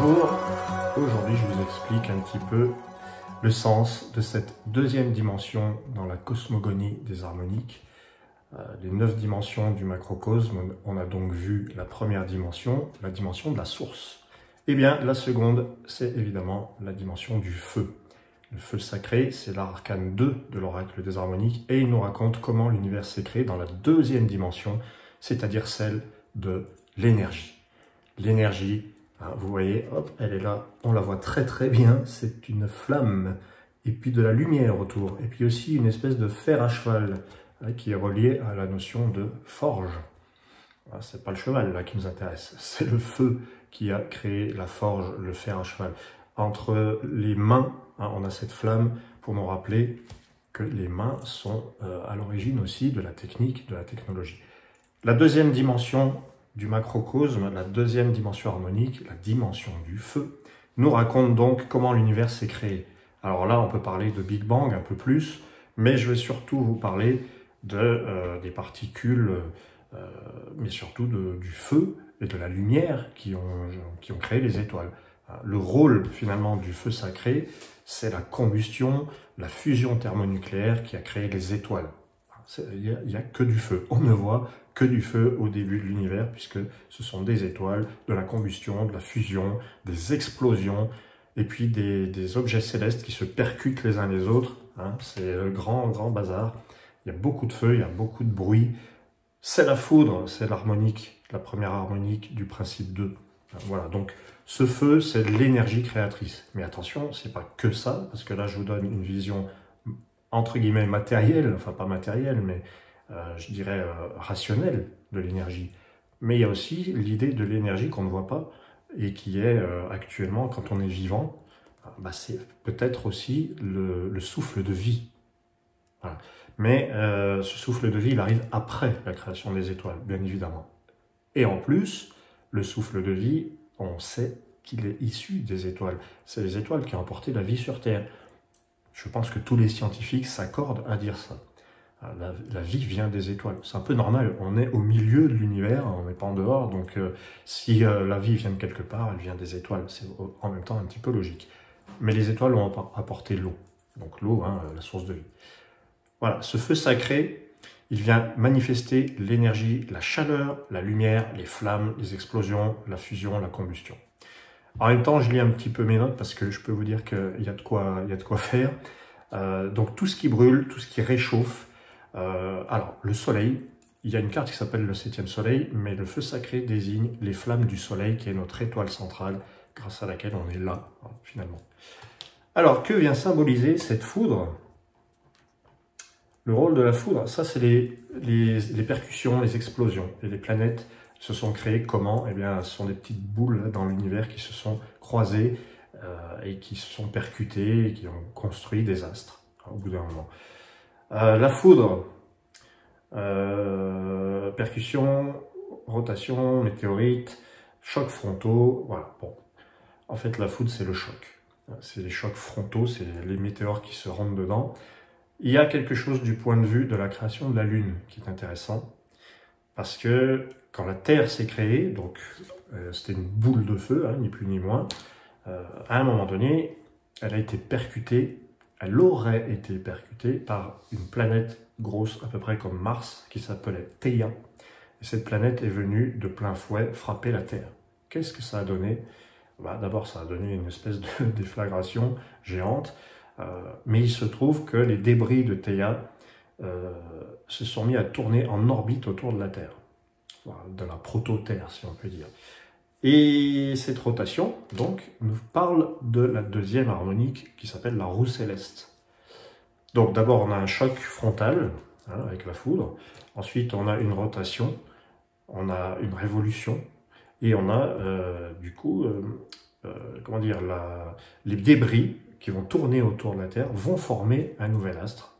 bonjour. Aujourd'hui, je vous explique un petit peu le sens de cette deuxième dimension dans la cosmogonie des harmoniques. Les 9 dimensions du macrocosme, on a donc vu la première dimension, la dimension de la source. Eh bien, la seconde, c'est évidemment la dimension du feu. Le feu sacré, c'est l'arcane 2 de l'oracle des harmoniques, et il nous raconte comment l'univers s'est créé dans la deuxième dimension, c'est-à-dire celle de l'énergie. L'énergie, vous voyez, hop, elle est là, on la voit très très bien, c'est une flamme, et puis de la lumière autour, et puis aussi une espèce de fer à cheval, qui est relié à la notion de forge. C'est pas le cheval là qui nous intéresse, c'est le feu qui a créé la forge, le fer à cheval. Entre les mains, on a cette flamme pour nous rappeler que les mains sont à l'origine aussi de la technique, de la technologie. La deuxième dimension du macrocosme, la deuxième dimension harmonique, la dimension du feu, nous raconte donc comment l'univers s'est créé. Alors là, on peut parler de Big Bang un peu plus, mais je vais surtout vous parler des particules, mais surtout du feu et de la lumière qui ont créé les étoiles. Le rôle finalement du feu sacré, c'est la combustion, la fusion thermonucléaire qui a créé les étoiles. Il n'y a que du feu, on ne voit que du feu au début de l'univers, puisque ce sont des étoiles, de la combustion, de la fusion, des explosions, et puis des objets célestes qui se percutent les uns les autres. C'est le grand bazar. Il y a beaucoup de feu, il y a beaucoup de bruit. C'est la foudre, c'est l'harmonique, la première harmonique du principe 2. Voilà, donc ce feu, c'est l'énergie créatrice. Mais attention, c'est pas que ça, parce que là, je vous donne une vision entre guillemets matérielle, enfin pas matérielle, mais je dirais rationnelle de l'énergie. Mais il y a aussi l'idée de l'énergie qu'on ne voit pas et qui est actuellement, quand on est vivant, c'est peut-être aussi le souffle de vie. Voilà. Mais ce souffle de vie, il arrive après la création des étoiles, bien évidemment. Et en plus, le souffle de vie, on sait qu'il est issu des étoiles. C'est les étoiles qui ont apporté la vie sur Terre. Je pense que tous les scientifiques s'accordent à dire ça. La vie vient des étoiles. C'est un peu normal, on est au milieu de l'univers, on n'est pas en dehors, donc si la vie vient de quelque part, elle vient des étoiles. C'est en même temps un petit peu logique. Mais les étoiles ont apporté l'eau. Donc l'eau, la source de vie. Voilà, ce feu sacré, il vient manifester l'énergie, la chaleur, la lumière, les flammes, les explosions, la fusion, la combustion. En même temps, je lis un petit peu mes notes parce que je peux vous dire qu'il y a de quoi faire. Donc tout ce qui brûle, tout ce qui réchauffe. Alors, le soleil, il y a une carte qui s'appelle le 7e soleil, mais le feu sacré désigne les flammes du soleil, qui est notre étoile centrale, grâce à laquelle on est là, finalement. Alors, que vient symboliser cette foudre? Le rôle de la foudre, ça c'est les percussions, les explosions. Et les planètes se sont créées comment? Eh bien, ce sont des petites boules dans l'univers qui se sont croisées et qui se sont percutées et qui ont construit des astres, au bout d'un moment. La foudre, percussion, rotation, météorite, chocs frontaux, voilà. Bon, en fait, la foudre, c'est le choc. C'est les chocs frontaux, c'est les météores qui se rentrent dedans. Il y a quelque chose du point de vue de la création de la Lune qui est intéressant, parce que quand la Terre s'est créée, donc c'était une boule de feu, ni plus ni moins, à un moment donné, elle a été percutée, elle aurait été percutée par une planète grosse à peu près comme Mars, qui s'appelait Theia. Et cette planète est venue de plein fouet frapper la Terre. Qu'est-ce que ça a donné? D'abord, ça a donné une espèce de déflagration géante, mais il se trouve que les débris de Theia se sont mis à tourner en orbite autour de la Terre, de la proto-Terre si on peut dire. Et cette rotation, donc, nous parle de la deuxième harmonique qui s'appelle la roue céleste. Donc d'abord on a un choc frontal avec la foudre, ensuite on a une rotation, on a une révolution, et on a du coup, comment dire, les débris qui vont tourner autour de la Terre vont former un nouvel astre,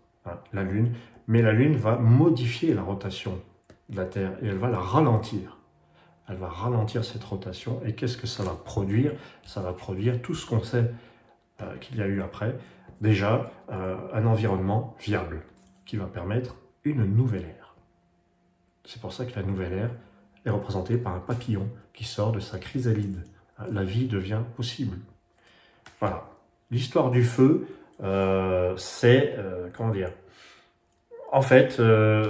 la Lune, mais la Lune va modifier la rotation de la Terre et elle va la ralentir. Elle va ralentir cette rotation, et qu'est-ce que ça va produire? Ça va produire tout ce qu'on sait qu'il y a eu après. Déjà, un environnement viable qui va permettre une nouvelle ère. C'est pour ça que la nouvelle ère est représentée par un papillon qui sort de sa chrysalide. la vie devient possible. Voilà. L'histoire du feu, c'est, comment dire, en fait,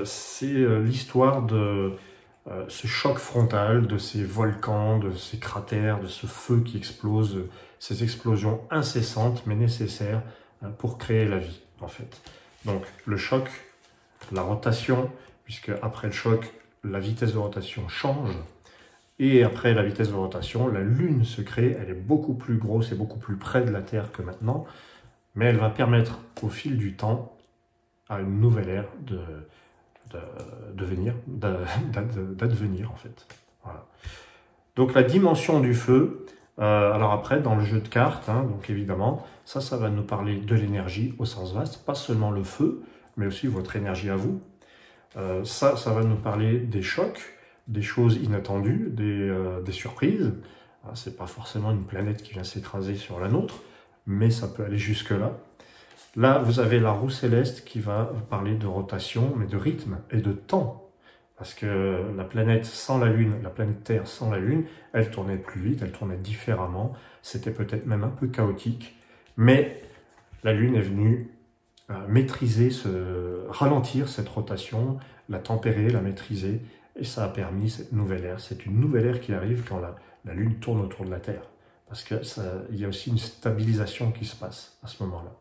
c'est l'histoire de ce choc frontal, de ces volcans, de ces cratères, de ce feu qui explose, ces explosions incessantes mais nécessaires pour créer la vie, en fait. Donc, le choc, la rotation, puisque après le choc, la vitesse de rotation change, et après la vitesse de rotation, la Lune se crée, elle est beaucoup plus grosse et beaucoup plus près de la Terre que maintenant, mais elle va permettre au fil du temps à une nouvelle ère d'advenir en fait. Voilà. Donc la dimension du feu, alors après dans le jeu de cartes, hein, donc évidemment, ça va nous parler de l'énergie au sens vaste, pas seulement le feu, mais aussi votre énergie à vous. Ça va nous parler des chocs, des choses inattendues, des surprises. C'est pas forcément une planète qui vient s'écraser sur la nôtre, mais ça peut aller jusque-là. Là, vous avez la roue céleste qui va vous parler de rotation, mais de rythme et de temps. Parce que la planète sans la Lune, la planète Terre sans la Lune, elle tournait plus vite, elle tournait différemment. C'était peut-être même un peu chaotique. Mais la Lune est venue maîtriser, ralentir cette rotation, la tempérer, la maîtriser. Et ça a permis cette nouvelle ère. C'est une nouvelle ère qui arrive quand la Lune tourne autour de la Terre. Parce qu'il y a aussi une stabilisation qui se passe à ce moment-là.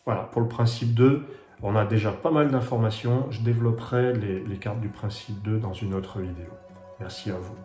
Voilà, pour le principe 2, on a déjà pas mal d'informations. Je développerai les cartes du principe 2 dans une autre vidéo. Merci à vous.